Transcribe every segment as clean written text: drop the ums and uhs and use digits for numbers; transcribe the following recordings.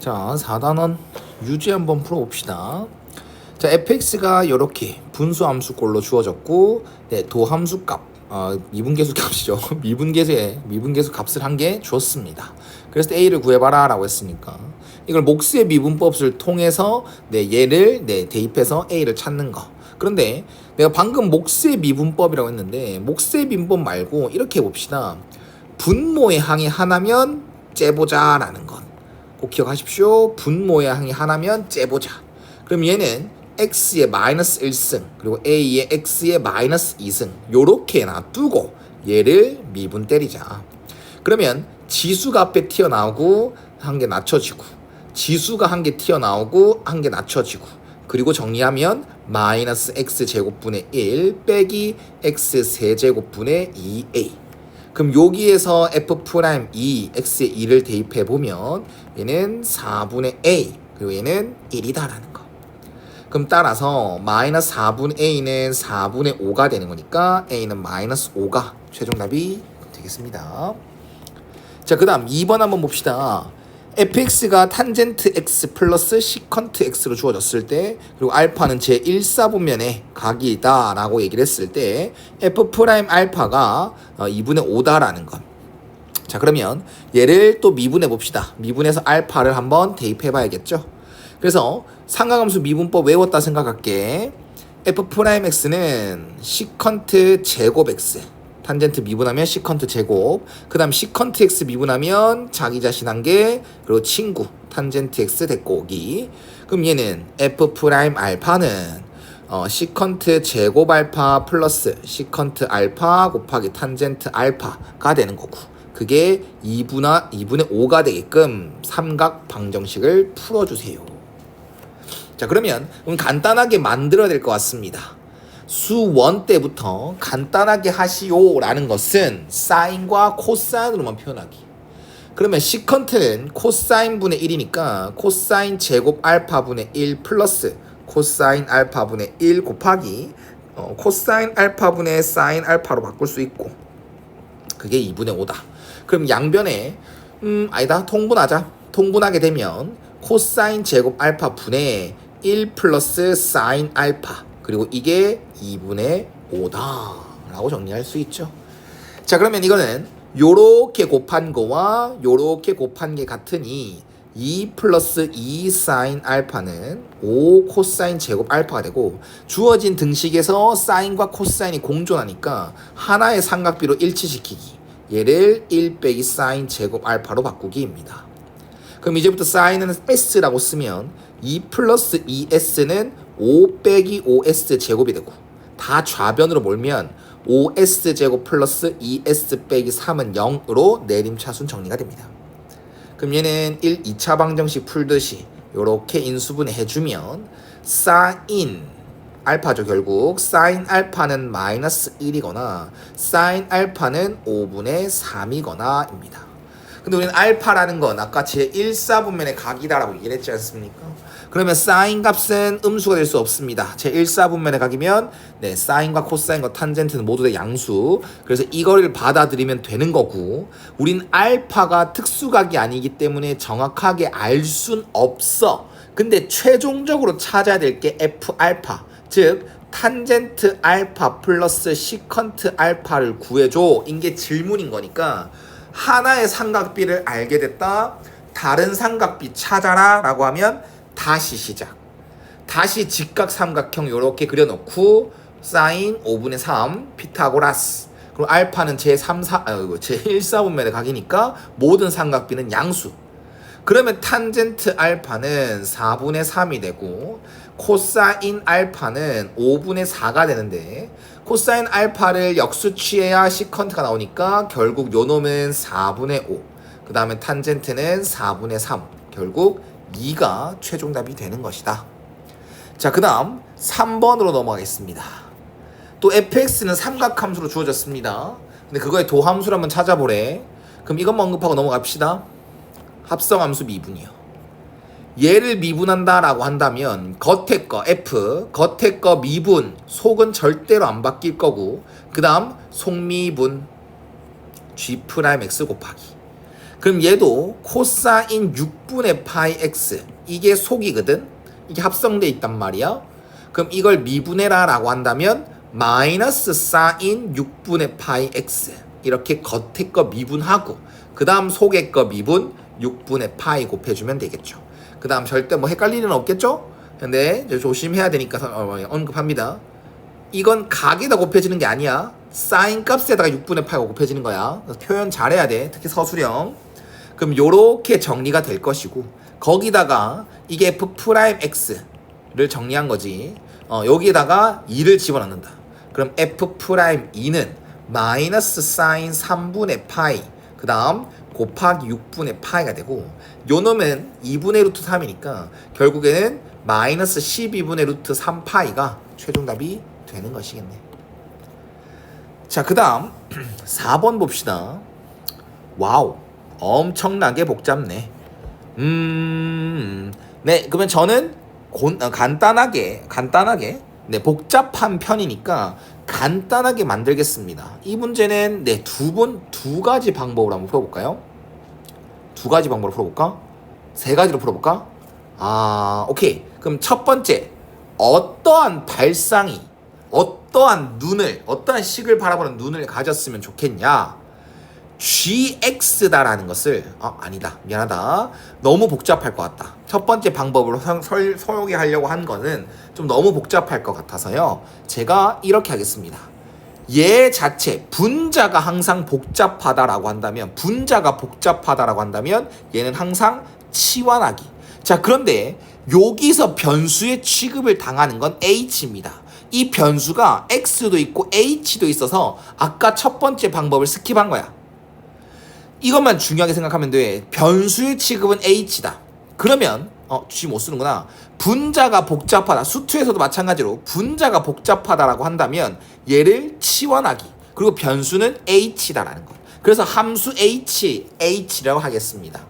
자, 4단원 유지 한번 풀어봅시다. 자, fx가 이렇게 분수함수꼴로 주어졌고, 네, 도함수 값, 미분계수 값이죠. 미분계수 값을 한 개 줬습니다. 그래서 a를 구해봐라 라고 했으니까 이걸 몫의 미분법을 통해서 얘를 대입해서 a를 찾는 거. 그런데 내가 방금 몫의 미분법이라고 했는데 몫의 미분법 말고 이렇게 해봅시다. 분모의 항이 하나면 째보자 라는 것 꼭 기억하십시오. 분모의 항이 하나면 째보자. 그럼 얘는 x의 마이너스 1승 그리고 a의 x의 마이너스 2승 요렇게 놔두고 얘를 미분 때리자. 그러면 지수가 앞에 튀어나오고 한 개 낮춰지고 지수가 한 개 튀어나오고 한 개 낮춰지고 그리고 정리하면 마이너스 x제곱분의 1 빼기 x 세제곱분의 2a. 그럼 여기에서 f'2 x의 2를 대입해보면 얘는 4분의 a 그리고 얘는 1이다라는 거. 그럼 따라서 마이너스 4분의 a는 4분의 5가 되는 거니까 a는 마이너스 5가 최종답이 되겠습니다. 자, 그 다음 2번 한번 봅시다. fx가 탄젠트 x 플러스 시컨트 x로 주어졌을 때 그리고 알파는 제 1사분면의 각이다 라고 얘기를 했을 때 f'알파가 2분의 5다라는 것. 자, 그러면 얘를 또 미분해 봅시다. 미분해서 알파를 한번 대입해 봐야겠죠. 그래서 상가함수 미분법 외웠다 생각할게. f'x는 시컨트 제곱 x 탄젠트 미분하면 시컨트 제곱, 그 다음 시컨트 x 미분하면 자기 자신 한 개, 그리고 친구 탄젠트 x 곱기. 그럼 얘는 f'알파는 시컨트 제곱 알파 플러스 시컨트 알파 곱하기 탄젠트 알파가 되는 거고, 그게 2분의 5가 되게끔 삼각 방정식을 풀어주세요. 자, 그러면 간단하게 만들어야 될 것 같습니다. 수1 때부터 간단하게 하시오 라는 것은 사인과 코사인으로만 표현하기. 그러면 시컨트는 코사인 분의 1이니까 코사인 제곱 알파 분의 1 플러스 코사인 알파 분의 1 곱하기 코사인 알파 분의 사인 알파로 바꿀 수 있고, 그게 2분의 5다. 그럼 양변에 아니다, 통분하자. 통분하게 되면 코사인 제곱 알파 분의 1 플러스 사인 알파 그리고 이게 2분의 5다 라고 정리할 수 있죠. 자, 그러면 이거는 요렇게 곱한 거와 요렇게 곱한 게 같으니 2 플러스 2 사인 알파는 5 코사인 제곱 알파가 되고, 주어진 등식에서 사인과 코사인이 공존하니까 하나의 삼각비로 일치시키기, 얘를 1 빼기 사인 제곱 알파로 바꾸기입니다. 그럼 이제부터 사인은 s라고 쓰면 2 플러스 2s는 5 빼기 5s 제곱이 되고, 다 좌변으로 몰면 5s 제곱 플러스 2s 빼기 3은 0으로 내림차순 정리가 됩니다. 그럼 얘는 2차 방정식 풀듯이 이렇게 인수분해 해주면 사인 알파죠. 결국 사인 알파는 마이너스 1이거나 사인 알파는 5분의 3이거나 입니다. 근데 우리는 알파라는 건 아까 제 1사분면의 각이다라고 얘기를 했지 않습니까? 그러면 사인 값은 음수가 될 수 없습니다. 제 1사분면의 각이면 사인과 코사인과 탄젠트는 모두 다 양수. 그래서 이거를 받아들이면 되는 거고, 우린 알파가 특수각이 아니기 때문에 정확하게 알 순 없어. 근데 최종적으로 찾아야 될 게 f알파, 즉 탄젠트 알파 플러스 시컨트 알파를 구해줘 인게 질문인 거니까, 하나의 삼각비를 알게 됐다, 다른 삼각비 찾아라 라고 하면 다시 시작. 다시 직각삼각형 요렇게 그려놓고 사인 5분의 3 피타고라스, 그리고 알파는 제 1사분면의 각이니까 모든 삼각비는 양수. 그러면 탄젠트 알파는 4분의 3이 되고 코사인 알파는 5분의 4가 되는데, 코사인 알파를 역수 취해야 시컨트가 나오니까 결국 요 놈은 4분의 5, 그 다음에 탄젠트는 4분의 3, 결국 2가 최종답이 되는 것이다. 자, 그 다음 3번으로 넘어가겠습니다. 또 fx는 삼각함수로 주어졌습니다. 근데 그거의 도함수를 한번 찾아보래. 그럼 이것만 언급하고 넘어갑시다. 합성함수 미분이요. 얘를 미분한다 라고 한다면 겉에 거 f, 겉에 거 미분, 속은 절대로 안 바뀔 거고, 그 다음 속미분 g'x 곱하기, 그럼 얘도 코사인 6분의 파이 x 이게 속이거든. 이게 합성돼 있단 말이야. 그럼 이걸 미분해라 라고 한다면 마이너스 사인 6분의 파이 x 이렇게 겉에 거 미분하고 그 다음 속에 거 미분 6분의 파이 곱해주면 되겠죠. 그 다음 절대 뭐 헷갈릴 일은 없겠죠. 근데 조심해야 되니까 언급합니다. 이건 각에다 곱해지는 게 아니야. 사인 값에다가 6분의 8가 곱해지는 거야. 표현 잘해야 돼. 특히 서술형. 그럼 요렇게 정리가 될 것이고 거기다가 이게 f 프라임 x를 정리한 거지. 여기에다가 2를 집어넣는다. 그럼 f 프라임 2는 마이너스 사인 3분의 파이 그 다음 곱하기 6분의 파이가 되고 요 놈은 2분의 루트 3이니까 결국에는 마이너스 12분의 루트 3파이가 최종답이 되는 것이겠네. 자, 그 다음 4번 봅시다. 와우, 엄청나게 복잡네. 네, 그러면 저는 간단하게 네, 복잡한 편이니까 간단하게 만들겠습니다. 이 문제는 네, 두 가지 방법으로 한번 풀어볼까요? 두 가지 방법으로 풀어볼까? 세 가지로 풀어볼까? 오케이. 그럼 첫 번째, 어떠한 발상이 어떠한 식을 바라보는 눈을 가졌으면 좋겠냐? gx다라는 것을 아니다, 미안하다, 너무 복잡할 것 같다. 첫 번째 방법으로 소개하려고 한 거는 좀 너무 복잡할 것 같아서요, 제가 이렇게 하겠습니다. 얘 자체 분자가 항상 복잡하다라고 한다면 얘는 항상 치환하기. 자, 그런데 여기서 변수의 취급을 당하는 건 h입니다. 이 변수가 x도 있고 h도 있어서 아까 첫 번째 방법을 스킵한 거야. 이것만 중요하게 생각하면 돼. 변수의 취급은 h다. 그러면 G 못 쓰는구나. 분자가 복잡하다. 수투에서도 마찬가지로 분자가 복잡하다라고 한다면 얘를 치환하기. 그리고 변수는 h다라는 거. 그래서 함수 h라고 하겠습니다.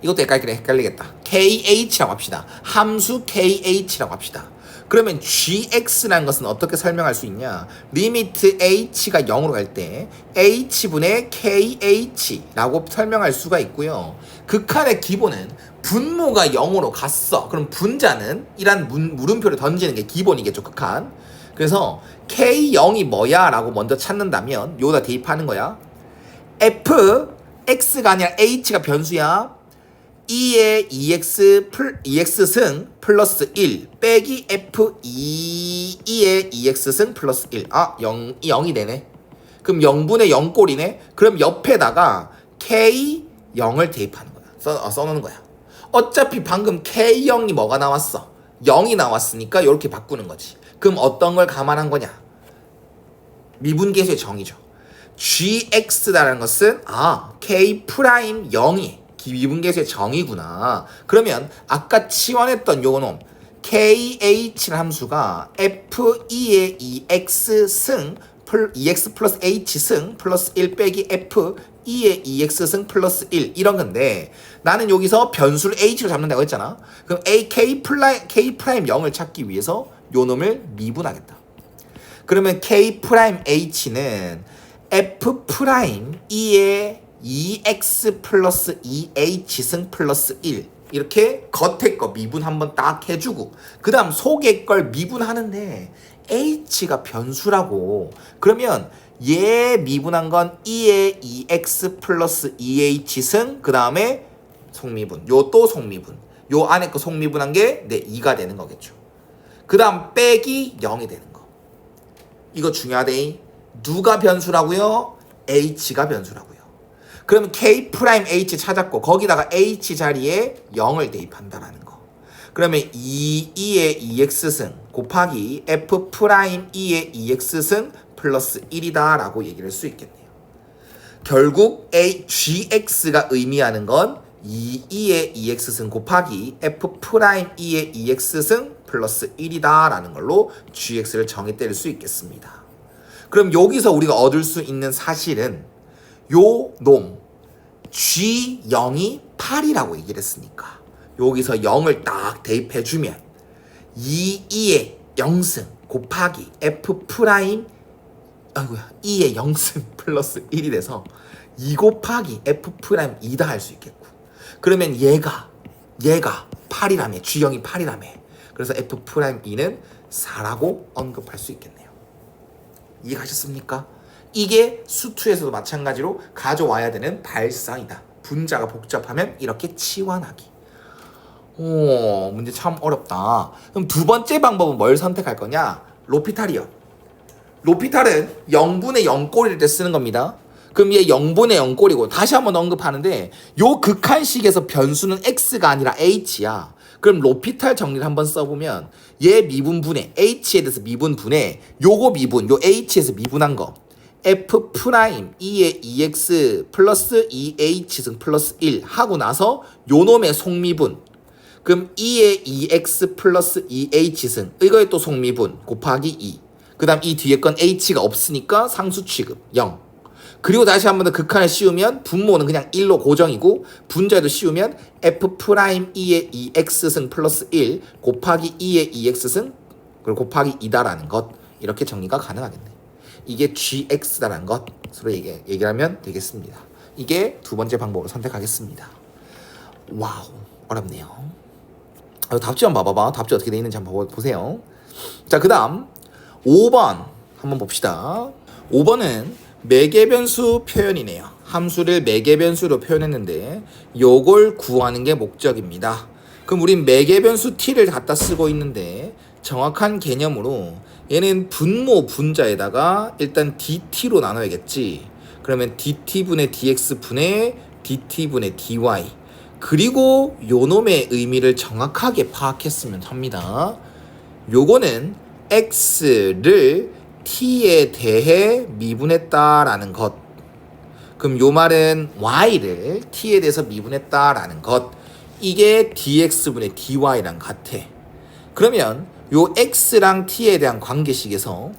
이것도 헷갈리겠다. kh라고 합시다. 함수 kh라고 합시다. 그러면 gx라는 것은 어떻게 설명할 수 있냐? 리미트 h가 0으로 갈 때 h분의 kh라고 설명할 수가 있고요. 극한의 기본은 분모가 0으로 갔어. 그럼 분자는 이란 물음표를 던지는 게 기본이겠죠, 극한. 그래서 k0이 뭐야? 라고 먼저 찾는다면 요다 대입하는 거야. x가 아니라 h가 변수야. 2의 2x승 플러스 1 빼기 f2의 2x승 플러스 1. 0이 되네. 그럼 0분의 0꼴이네. 그럼 옆에다가 k0을 대입하는 거야. 써놓는 거야. 어차피 방금 k0이 뭐가 나왔어? 0이 나왔으니까 이렇게 바꾸는 거지. 그럼 어떤 걸 감안한 거냐? 미분계수의 정의죠. gx라는 것은 k 프라임 0이 미분계수의 정의구나. 그러면 아까 치환했던 요놈 KH라는 함수가 F2의 2X승 2X 플러스 H승 플러스 1 빼기 F2의 2X승 플러스 1 이런 건데 나는 여기서 변수를 H로 잡는다고 했잖아. 그럼 K 프라임 0을 찾기 위해서 요놈을 미분하겠다. 그러면 K 프라임 H는 F 프라임 2의 2x 플러스 2h승 플러스 1 이렇게 겉에 거 미분 한번 딱 해주고 그 다음 속에 걸 미분하는데 h가 변수라고. 그러면 얘 미분한 건 2의 2x 플러스 2h승 그 다음에 속미분, 요 또 속미분, 요 안에 거 속미분한 게 2가 되는 거겠죠. 그 다음 빼기 0이 되는 거. 이거 중요하대. 누가 변수라고요? h가 변수라고요. 그러면 k 프라임 h 찾았고 거기다가 h 자리에 0을 대입한다라는 거. 그러면 2의 2x승 곱하기 f 프라임 2의 2x승 플러스 1이다 라고 얘기를 할 수 있겠네요. 결국 gx가 의미하는 건 2의 2x승 곱하기 f 프라임 2의 2x승 플러스 1이다 라는 걸로 gx를 정의 때릴 수 있겠습니다. 그럼 여기서 우리가 얻을 수 있는 사실은 요 놈 G0이 8이라고 얘기를 했으니까 여기서 0을 딱 대입해주면 2의 0승 곱하기 F 프라임 2의 0승 플러스 1이 돼서 2 곱하기 F'2다 할 수 있겠고 그러면 얘가 8이라며 G형이 8이라며 그래서 F'2는 4라고 언급할 수 있겠네요. 이해가셨습니까? 이게 수투에서도 마찬가지로 가져와야 되는 발상이다. 분자가 복잡하면 이렇게 치환하기. 오, 문제 참 어렵다. 그럼 두 번째 방법은 뭘 선택할 거냐? 로피탈이요. 로피탈은 0분의 0꼴일 때 쓰는 겁니다. 그럼 얘 0분의 0꼴이고 다시 한번 언급하는데 요 극한식에서 변수는 x가 아니라 h야. 그럼 로피탈 정리를 한번 써보면 얘 미분분해 h에 대해서 미분분해 요거 미분 요 h에서 미분한 거 f 프라임 2의 2x 플러스 2h승 플러스 1 하고 나서 요 놈의 속미분 그럼 2의 2x 플러스 2h승 이거의 또 속미분 곱하기 2 그 다음 이 뒤에 건 h가 없으니까 상수 취급 0 그리고 다시 한 번 더 극한을 씌우면 분모는 그냥 1로 고정이고 분자에도 씌우면 f 프라임 2의 2x승 플러스 1 곱하기 2의 2x승 그리고 곱하기 2다라는 것 이렇게 정리가 가능하겠네. 이게 gx다라는 것으로 얘기를 하면 되겠습니다. 이게 두 번째 방법으로 선택하겠습니다. 와우 어렵네요. 답지 한번 봐봐봐. 답지 어떻게 돼 있는지 한번 보세요. 자, 그 다음 5번 한번 봅시다. 5번은 매개변수 표현이네요. 함수를 매개변수로 표현했는데 요걸 구하는 게 목적입니다. 그럼 우린 매개변수 t를 갖다 쓰고 있는데 정확한 개념으로 얘는 분모 분자에다가 일단 dt로 나눠야겠지. 그러면 dt분의 dx분의 dt분의 dy 그리고 요놈의 의미를 정확하게 파악했으면 합니다. 요거는 x를 t에 대해 미분했다라는 것. 그럼 요 말은 y를 t에 대해서 미분했다라는 것. 이게 dx분의 dy랑 같아. 그러면 요 x랑 t에 대한 관계식에서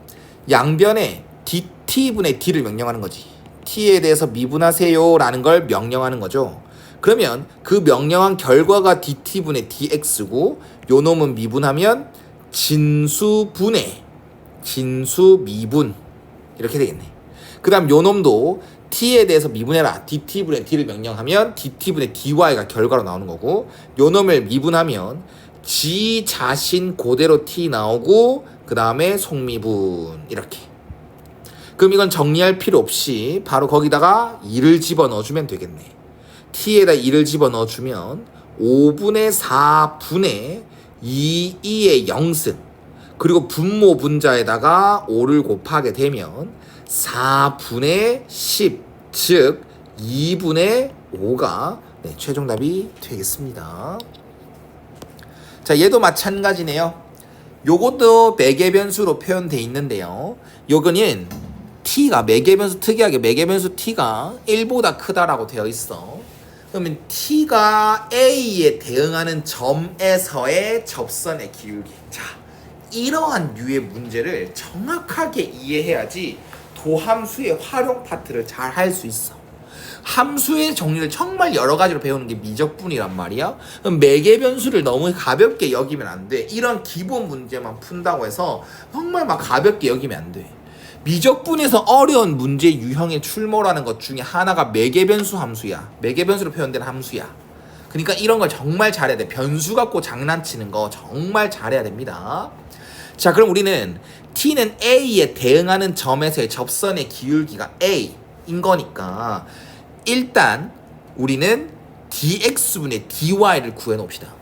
양변에 dt분의 d를 명령하는 거지. t에 대해서 미분하세요 라는 걸 명령하는 거죠. 그러면 그 명령한 결과가 dt분의 dx고 요 놈은 미분하면 진수분해 진수 미분 이렇게 되겠네. 그 다음 요 놈도 t에 대해서 미분해라 dt분의 d를 명령하면 dt분의 dy가 결과로 나오는 거고 요 놈을 미분하면 지 자신 그대로 t 나오고 그 다음에 속미분 이렇게. 그럼 이건 정리할 필요 없이 바로 거기다가 2를 집어넣어주면 되겠네. t에다 2를 집어넣어주면 5분의 4분의 2의 0승 그리고 분모 분자에다가 5를 곱하게 되면 4분의 10 즉 2분의 5가 최종답이 되겠습니다. 자, 얘도 마찬가지네요. 요것도 매개변수로 표현되어 있는데요. 요거는 t가 매개변수 특이하게 매개변수 t가 1보다 크다라고 되어 있어. 그러면 t가 a에 대응하는 점에서의 접선의 기울기. 자, 이러한 류의 문제를 정확하게 이해해야지 도함수의 활용 파트를 잘 할 수 있어. 함수의 종류를 정말 여러 가지로 배우는 게 미적분이란 말이야. 그럼 매개변수를 너무 가볍게 여기면 안 돼. 이런 기본 문제만 푼다고 해서 정말 막 가볍게 여기면 안 돼. 미적분에서 어려운 문제 유형에 출몰하는 것 중에 하나가 매개변수 함수야. 매개변수로 표현된 함수야. 그러니까 이런 걸 정말 잘해야 돼. 변수 갖고 장난치는 거 정말 잘해야 됩니다. 자, 그럼 우리는 t는 a에 대응하는 점에서의 접선의 기울기가 a인 거니까 일단 우리는 dx분의 dy를 구해놓읍시다.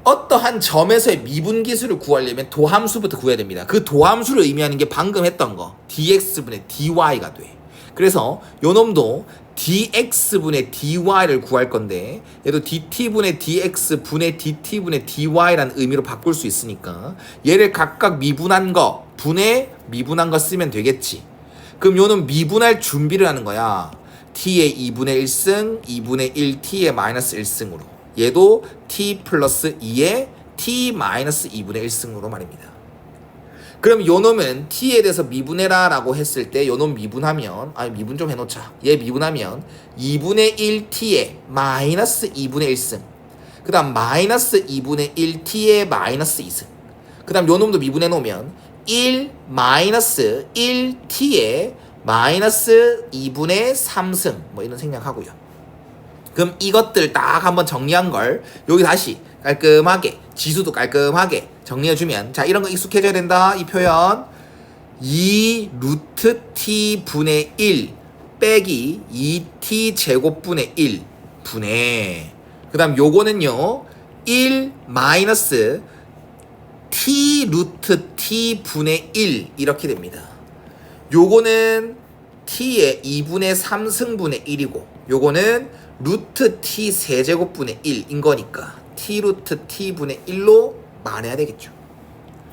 어떠한 점에서의 미분기수를 구하려면 도함수부터 구해야 됩니다. 그 도함수를 의미하는 게 방금 했던 거 dx분의 dy가 돼. 그래서 요 놈도 dx분의 dy를 구할 건데 얘도 dt분의 dx분의 dt분의 dy라는 의미로 바꿀 수 있으니까 얘를 각각 미분한 거 분의 미분한 거 쓰면 되겠지. 그럼 요는 미분할 준비를 하는 거야. t의 2분의 1승 2분의 1 t의 마이너스 1승으로 얘도 t 플러스 2의 t 마이너스 2분의 1승으로 말입니다. 그럼 요 놈은 t에 대해서 미분해라 라고 했을 때 요 놈 미분하면 미분 좀 해놓자. 얘 미분하면 2분의 1 t의 마이너스 2분의 1승 그 다음 마이너스 2분의 1 t의 마이너스 2승 그 다음 요 놈도 미분해 놓으면 1 마이너스 1 t의 마이너스 2분의 3승 뭐 이런 생략하고요. 그럼 이것들 딱 한번 정리한 걸 여기 다시 깔끔하게 지수도 깔끔하게 정리해주면 자 이런 거 익숙해져야 된다. 이 표현 2 루트 t 분의 1 빼기 2t 제곱분의 1 분의 그 다음 요거는요 1 마이너스 t 루트 t 분의 1 이렇게 됩니다. 요거는 t의 2분의 3승분의 1이고 요거는 루트 t 세제곱분의 1인 거니까 t 루트 t 분의 1로 말해야 되겠죠.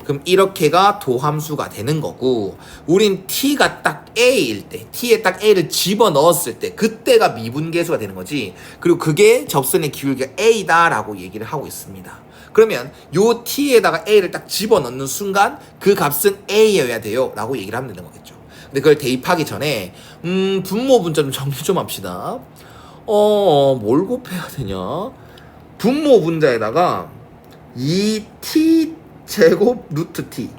그럼 이렇게가 도함수가 되는 거고 우린 t가 딱 a일 때 t에 딱 a를 집어넣었을 때 그때가 미분계수가 되는 거지. 그리고 그게 접선의 기울기가 a다 라고 얘기를 하고 있습니다. 그러면 요 t에다가 a를 딱 집어넣는 순간 그 값은 a여야 돼요 라고 얘기를 하면 되는 거겠죠. 근데 그걸 대입하기 전에 분모 분자 좀 정리 좀 합시다. 뭘 곱해야 되냐? 분모 분자에다가 2t 제곱 루트 t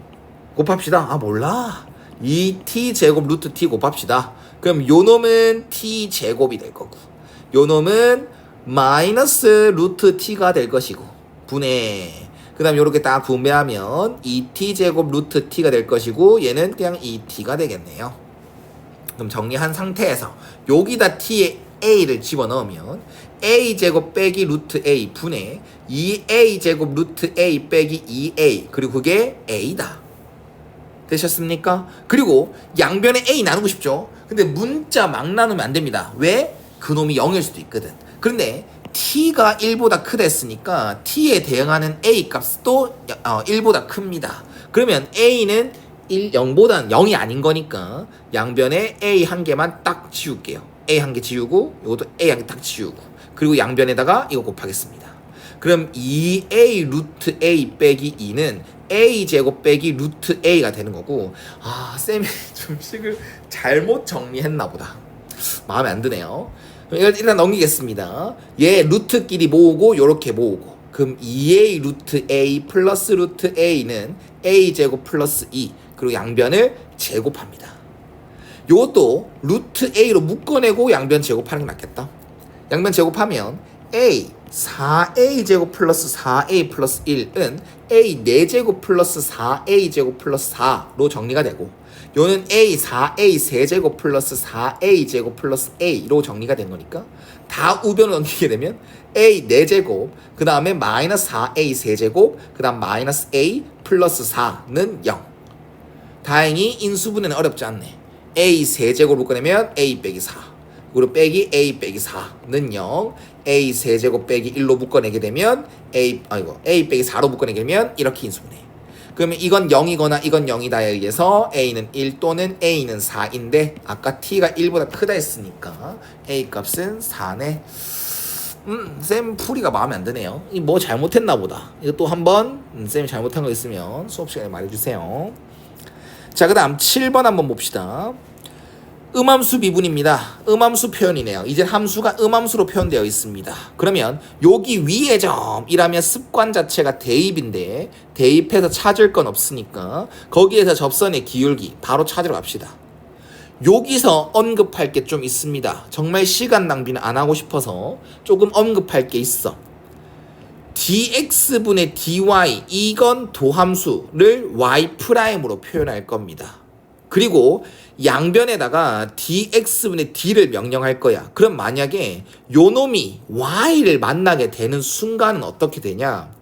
곱합시다. 아 몰라. 2t 제곱 루트 t 곱합시다. 그럼 요 놈은 t 제곱이 될 거고 요 놈은 마이너스 루트 t가 될 것이고 분의 그 다음 요렇게 딱 분배하면 2t 제곱 루트 t가 될 것이고 얘는 그냥 2t가 되겠네요. 그럼 정리한 상태에서 여기다 t에 a를 집어넣으면 a 제곱 빼기 루트 a 분의 2a 제곱 루트 a 빼기 2a 그리고 그게 a다. 되셨습니까? 그리고 양변에 a 나누고 싶죠. 근데 문자 막 나누면 안 됩니다. 왜? 그놈이 0일 수도 있거든. 그런데 t가 1보다 크다 했으니까 t에 대응하는 a 값도 1보다 큽니다. 그러면 a는 0보다는 0이 아닌 거니까 양변에 a 한 개만 딱 지울게요. a 한 개 지우고 이것도 a 한 개 딱 지우고 그리고 양변에다가 이거 곱하겠습니다. 그럼 2a 루트 a 빼기 2는 a 제곱 빼기 루트 a가 되는 거고 아 쌤이 좀 식을 잘못 정리했나 보다. 마음에 안 드네요. 일단 넘기겠습니다. 얘 루트끼리 모으고 요렇게 모으고 그럼 2a 루트 a 플러스 루트 a는 a 제곱 플러스 2 그리고 양변을 제곱합니다. 요것도 루트 a로 묶어내고 양변 제곱하는 게 낫겠다. 양변 제곱하면 a 4a 제곱 플러스 4a 플러스 1은 a 4제곱 플러스 4a 제곱 플러스 4로 정리가 되고 요는 a 4a 세제곱 플러스 4a 제곱 플러스 a로 정리가 된 거니까 다 우변을 넘기게 되면 a 4제곱 그 다음에 마이너스 4a 세제곱 그 다음 마이너스 a 플러스 4는 0. 다행히 인수분해는 어렵지 않네. a 세제곱을 꺼내면 a 빼기 4 그리고 빼기 a 빼기 4는 0. a 세제곱 빼기 1로 묶어내게 되면 a 빼기 4로 묶어내게 되면 이렇게 인수분해. 그러면 이건 0이거나 이건 0이다에 의해서 a는 1 또는 a는 4인데 아까 t가 1보다 크다 했으니까 a 값은 4네. 쌤 풀이가 마음에 안 드네요. 뭐 잘못했나 보다. 이거 또 한번 쌤이 잘못한 거 있으면 수업 시간에 말해주세요. 자, 그 다음 7번 한번 봅시다. 음함수 미분입니다. 음함수 표현이네요. 이제 함수가 음함수로 표현되어 있습니다. 그러면 여기 위의 점이라면 습관 자체가 대입인데 대입해서 찾을 건 없으니까 거기에서 접선의 기울기 바로 찾으러 갑시다. 여기서 언급할 게 좀 있습니다. 정말 시간 낭비는 안 하고 싶어서 조금 언급할 게 있어. dx분의 dy 이건 도함수를 y'으로 표현할 겁니다. 그리고 양변에다가 dx분의 d를 명령할 거야. 그럼 만약에 요놈이 y를 만나게 되는 순간은 어떻게 되냐?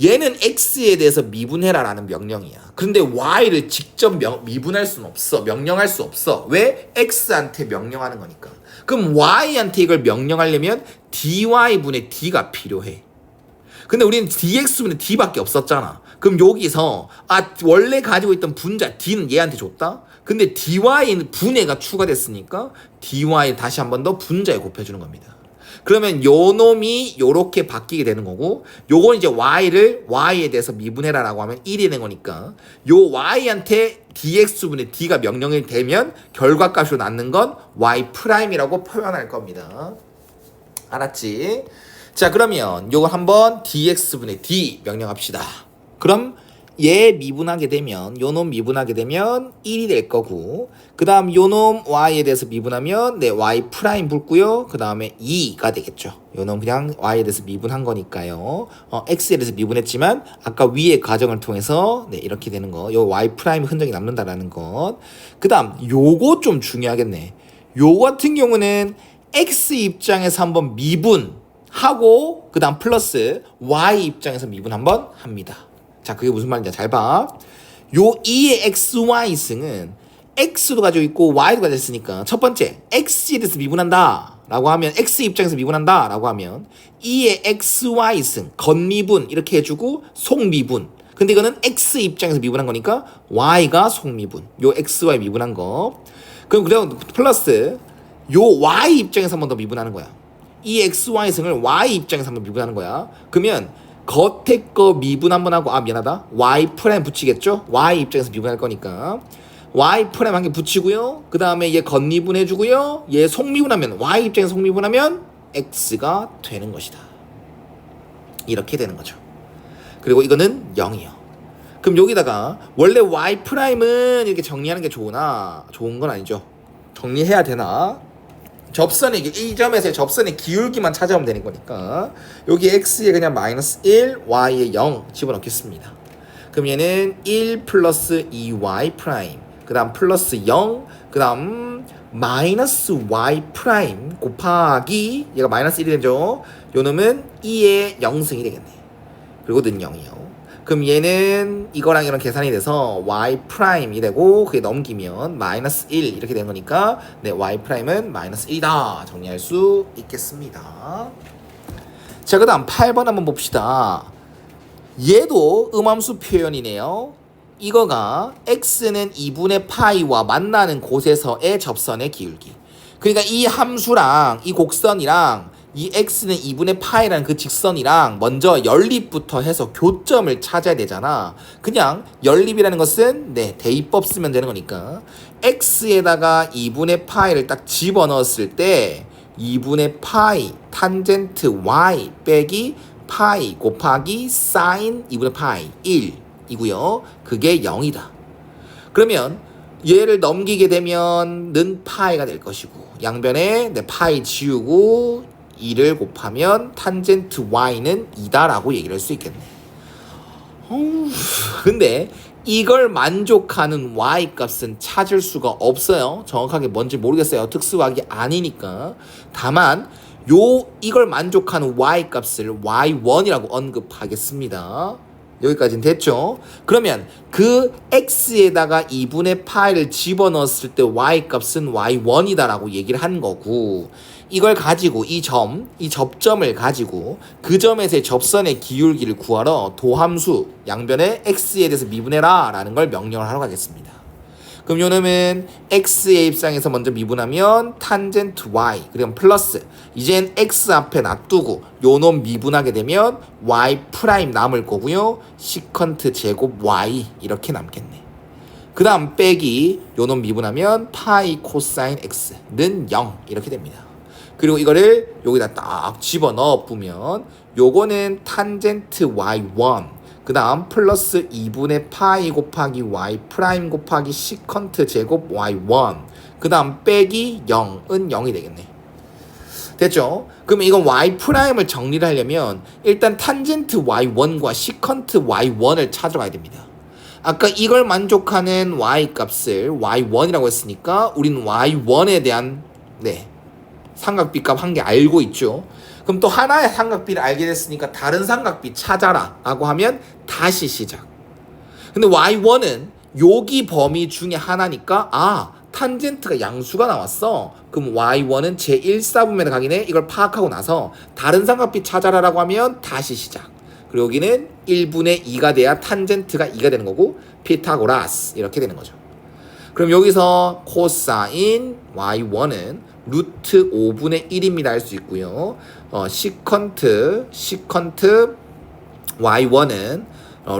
얘는 x에 대해서 미분해라 라는 명령이야. 그런데 y를 직접 미분할 수는 없어. 명령할 수 없어. 왜? x한테 명령하는 거니까. 그럼 y한테 이걸 명령하려면 dy분의 d가 필요해. 근데 우리는 dx분의 d밖에 없었잖아. 그럼 여기서 원래 가지고 있던 분자 d는 얘한테 줬다. 근데 dy는 분해가 추가됐으니까 dy 다시 한 번 더 분자에 곱해주는 겁니다. 그러면 요 놈이 요렇게 바뀌게 되는 거고 요건 이제 y에 대해서 미분해라 라고 하면 1이 되는 거니까 요 y한테 dx분의 d가 명령이 되면 결과값으로 낳는 건 y'이라고 표현할 겁니다. 알았지? 자, 그러면 요걸 한번 dx분의 d 명령합시다. 그럼 얘 미분하게 되면 요놈 미분하게 되면 1이 될 거고 그 다음 요놈 y에 대해서 미분하면 네 y 프라임 붙고요 그 다음에 2가 되겠죠. 요놈 그냥 y에 대해서 미분한 거니까요. x에 대해서 미분했지만 아까 위의 과정을 통해서 네 이렇게 되는 거. 요 y 프라임 흔적이 남는다라는 것. 그 다음 요거 좀 중요하겠네. 요 같은 경우는 x 입장에서 한번 미분하고 그 다음 플러스 y 입장에서 미분 한번 합니다. 자, 그게 무슨 말인지 잘 봐. 요 2의 xy 승은 x도 가지고 있고 y도 가지고 있으니까 첫 번째 x에 대해서 미분한다 라고 하면 x 입장에서 미분한다 라고 하면 2의 xy 승 건미분 이렇게 해주고 속미분. 근데 이거는 x 입장에서 미분한 거니까 y가 속미분. 요 xy 미분한 거. 그럼 그래요 플러스 요 y 입장에서 한 번 더 미분하는 거야. 이 xy 승을 y 입장에서 한 번 미분하는 거야. 그러면 겉에 거 미분 한번 하고 미안하다 y 프라임 붙이겠죠. y 입장에서 미분할 거니까 y 프라임 한 개 붙이고요 그 다음에 얘 겉미분 해주고요 얘 속미분하면 y 입장에서 속미분하면 x가 되는 것이다. 이렇게 되는 거죠. 그리고 이거는 0이요. 그럼 여기다가 원래 y 프라임은 이렇게 정리하는 게 좋은 건 아니죠. 정리해야 되나? 접선의 이 점에서의 접선의 기울기만 찾아오면 되는 거니까 여기 x에 그냥 마이너스 1, y에 0 집어넣겠습니다. 그럼 얘는 1 플러스 2y 프라임 그 다음 플러스 0 그 다음 마이너스 y 프라임 곱하기 얘가 마이너스 1이 되죠. 요 놈은 2의 0승이 되겠네. 그리고 는 0이요. 그럼 얘는 이거랑 이런 계산이 돼서 y 프라임이 되고 그게 넘기면 마이너스 1 이렇게 되는 거니까 네 y 프라임은 마이너스 1이다 정리할 수 있겠습니다. 자, 그 다음 8번 한번 봅시다. 얘도 음함수 표현이네요. 이거가 x는 2분의 파이와 만나는 곳에서의 접선의 기울기. 그러니까 이 함수랑 이 곡선이랑 이 x는 2분의 파이라는 그 직선이랑 먼저 연립부터 해서 교점을 찾아야 되잖아. 그냥 연립이라는 것은 네 대입법 쓰면 되는 거니까 x에다가 2분의 파이를 딱 집어넣었을 때 2분의 파이 탄젠트 y 빼기 파이 곱하기 사인 2분의 파이 1이고요. 그게 0이다. 그러면 얘를 넘기게 되면 는 파이가 될 것이고 양변에 네 파이 지우고 2를 곱하면 탄젠트 y는 2다라고 얘기를 할 수 있겠네. 근데 이걸 만족하는 y 값은 찾을 수가 없어요. 정확하게 뭔지 모르겠어요. 특수하기 아니니까. 다만 이걸 만족하는 y 값을 y1이라고 언급하겠습니다. 여기까지는 됐죠? 그러면 그 x에다가 2분의 파이를 집어넣었을 때 y 값은 y1이다라고 얘기를 한 거고 이걸 가지고 이 접점을 가지고 그 점에서의 접선의 기울기를 구하러 도함수 양변의 x에 대해서 미분해라 라는 걸 명령을 하러 가겠습니다. 그럼 요놈은 x의 입장에서 먼저 미분하면 탄젠트 y 그럼 플러스 이젠 x 앞에 놔두고 요놈 미분하게 되면 y 프라임 남을 거고요. 시컨트 제곱 y 이렇게 남겠네. 그 다음 빼기 요놈 미분하면 파이 코사인 x는 0 이렇게 됩니다. 그리고 이거를 여기다 딱 집어넣어 보면 요거는 탄젠트 y1 그 다음 플러스 2분의 파이 곱하기 y 프라임 곱하기 시컨트 제곱 y1 그 다음 빼기 0은 0이 되겠네. 됐죠? 그러면 이건 y 프라임을 정리를 하려면 일단 탄젠트 y1과 시컨트 y1을 찾아가야 됩니다. 아까 이걸 만족하는 y 값을 y1이라고 했으니까 우린 y1에 대한 삼각비 값 한 개 알고 있죠. 그럼 또 하나의 삼각비를 알게 됐으니까 다른 삼각비 찾아라 라고 하면 다시 시작. 근데 y1은 여기 범위 중에 하나니까 탄젠트가 양수가 나왔어. 그럼 y1은 제1사분면에 가기네. 이걸 파악하고 나서 다른 삼각비 찾아라 라고 하면 다시 시작. 그리고 여기는 1분의 2가 돼야 탄젠트가 2가 되는 거고 피타고라스 이렇게 되는 거죠. 그럼 여기서 코사인 y1은 루트 5분의 1입니다 할 수 있고요. 시컨트 y1은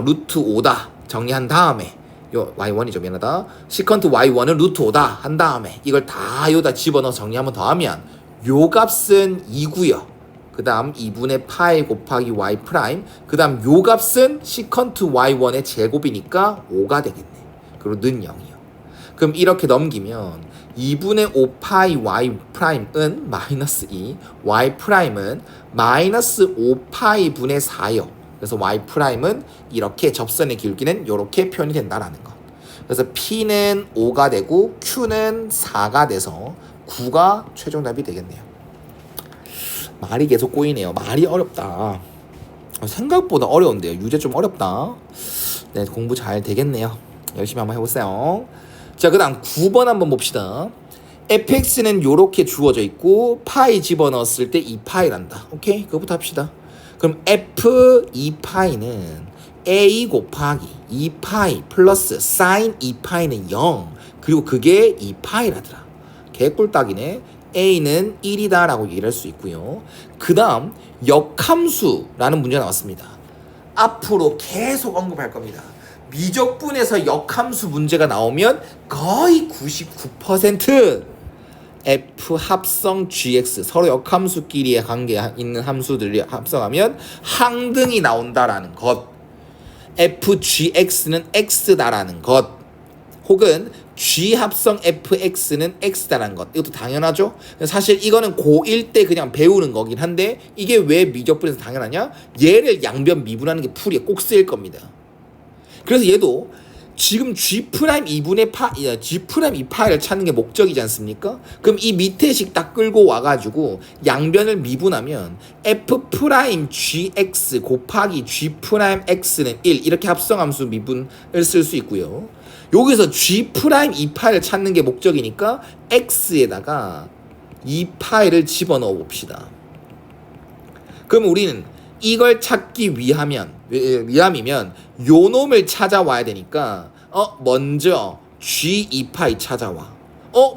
루트 5다 정리한 다음에 요 y1이죠 미안하다. 시컨트 y1은 루트 5다 한 다음에 이걸 다 여기다 집어넣어 정리하면 더하면 요 값은 2구요. 그 다음 2분의 파이 곱하기 y 프라임, 그 다음 요 값은 시컨트 y1의 제곱이니까 5가 되겠네. 그리고 는 0이요. 그럼 이렇게 넘기면 2분의 5 파이 y 프라임은 마이너스 2, y 프라임은 마이너스 5 파이 분의 4요. 그래서 y 프라임은 이렇게 접선의 기울기는 이렇게 표현이 된다라는 거. 그래서 p는 5가 되고 q는 4가 돼서 9가 최종답이 되겠네요. 말이 계속 꼬이네요. 말이 어렵다. 생각보다 어려운데요. 유제 좀 어렵다. 네, 공부 잘 되겠네요. 열심히 한번 해보세요. 자, 그 다음 9번 한번 봅시다. fx는 요렇게 주어져 있고 파이 집어넣었을 때 2파이란다. 오케이? 그거부터 합시다. 그럼 f 2파이는 a 곱하기 2파이 플러스 사인 2파이는 0. 그리고 그게 2파이라더라. 개꿀딱이네. a는 1이다 라고 얘기를 할 수 있고요. 그 다음 역함수라는 문제가 나왔습니다. 앞으로 계속 언급할 겁니다. 미적분에서 역함수 문제가 나오면 거의 99% f 합성 gx, 서로 역함수끼리의 관계 있는 함수들이 합성하면 항등이 나온다라는 것, fgx는 x다라는 것, 혹은 g 합성 fx는 x다라는 것. 이것도 당연하죠. 사실 이거는 고1 때 그냥 배우는 거긴 한데 이게 왜 미적분에서 당연하냐? 얘를 양변 미분하는 게 풀이에 꼭 쓰일 겁니다. 그래서 얘도 지금 g 프라임 2분의 g 프라임 2파이를 찾는 게 목적이지 않습니까? 그럼 이 밑에 식 딱 끌고 와가지고 양변을 미분하면 f 프라임 gx 곱하기 g 프라임 x는 1 이렇게 합성함수 미분을 쓸 수 있고요. 여기서 g 프라임 2파이를 찾는 게 목적이니까 x에다가 2파이를 집어넣어 봅시다. 그럼 우리는 이걸 찾기 위함이면 요 놈을 찾아와야 되니까 먼저 g 2파이 찾아와.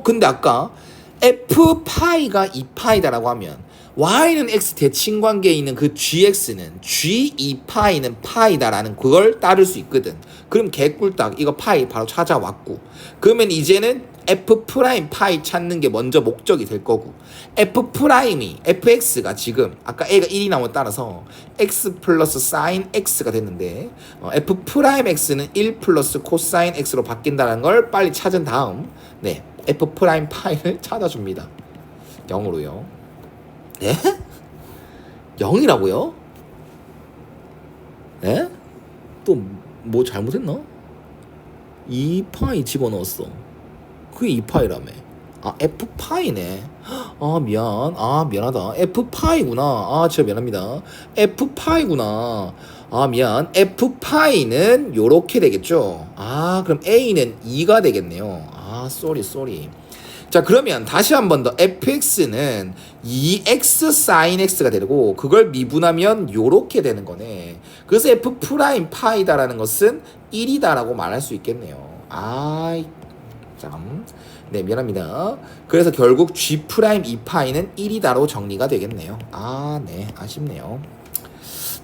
근데 아까 f 파이가 2파이다라고 하면 y는 x 대칭관계에 있는 그 gx는 g 2파이는 파이다라는 그걸 따를 수 있거든. 그럼 개꿀딱 이거 파이 바로 찾아왔고, 그러면 이제는 f 프라임 파이 찾는 게 먼저 목적이 될 거고, f 프라임이 fx가 지금 아까 a가 1이 나온 따라서 x 플러스 사인 x가 됐는데 f 프라임 x는 1 플러스 코사인 x로 바뀐다는 걸 빨리 찾은 다음 네 f 프라임 파이를 찾아줍니다. 0으로요. 네? 0이라고요? 네? 또 뭐 잘못했나? 2파이 집어넣었어. 그게 2파이라며. F파이네. 미안하다. F파이구나. 진짜 미안합니다. F파이구나. 미안. F파이는 요렇게 되겠죠. 그럼 A는 2가 되겠네요. 쏘리. 자, 그러면 다시 한 번 더 fx는 2x sin x가 되고 그걸 미분하면 요렇게 되는 거네. 그래서 f 프라임 파이다라는 것은 1이다라고 말할 수 있겠네요. 네, 미안합니다. 그래서 결국 g 프라임 2파이는 1이다로 정리가 되겠네요. 네, 아쉽네요.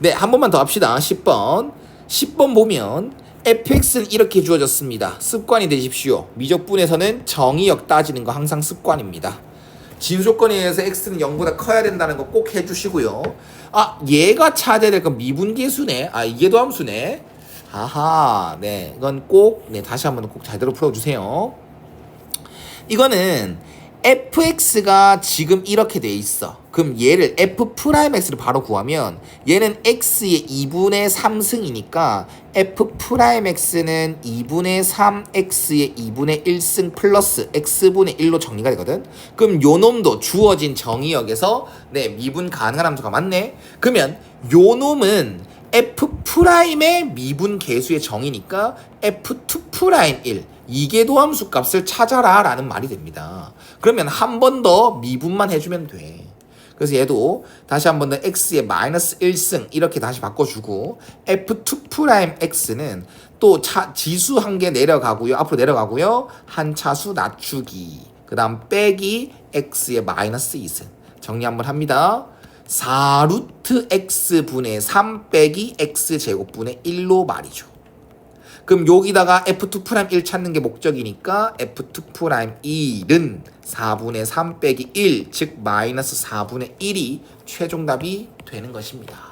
네, 한 번만 더 합시다. 10번 보면 fx는 이렇게 주어졌습니다. 습관이 되십시오. 미적분에서는 정의역 따지는 거 항상 습관입니다. 진수조건에 의해서 x는 0보다 커야 된다는 거 꼭 해주시고요. 얘가 찾아야 될 건 미분계수네. 이게 도함수네. 네, 이건 꼭 다시 한번 꼭 제대로 풀어주세요. 이거는 fx가 지금 이렇게 돼 있어. 그럼 얘를 f 프라임 x를 바로 구하면 얘는 x의 2분의 3승이니까 f 프라임 x는 2분의 3x의 2분의 1승 플러스 x분의 1로 정리가 되거든. 그럼 요 놈도 주어진 정의역에서 미분 가능한 함수가 맞네. 그러면 요 놈은 f 프라임의 미분 계수의 정의니까 f2 프라임 1 이계도함수 값을 찾아라 라는 말이 됩니다. 그러면 한 번 더 미분만 해주면 돼. 그래서 얘도 다시 한 번 더 x의 마이너스 1승 이렇게 다시 바꿔주고 f2 프라임 x는 또 지수 한 개 내려가고요. 앞으로 내려가고요. 한 차수 낮추기. 그 다음 빼기 x의 마이너스 2승. 정리 한번 합니다. 4루트 x분의 3 빼기 x제곱분의 1로 말이죠. 그럼 여기다가 F2 프라임 1 찾는 게 목적이니까 F2 프라임 1은 4분의 3 빼기 1, 즉 마이너스 4분의 1이 최종답이 되는 것입니다.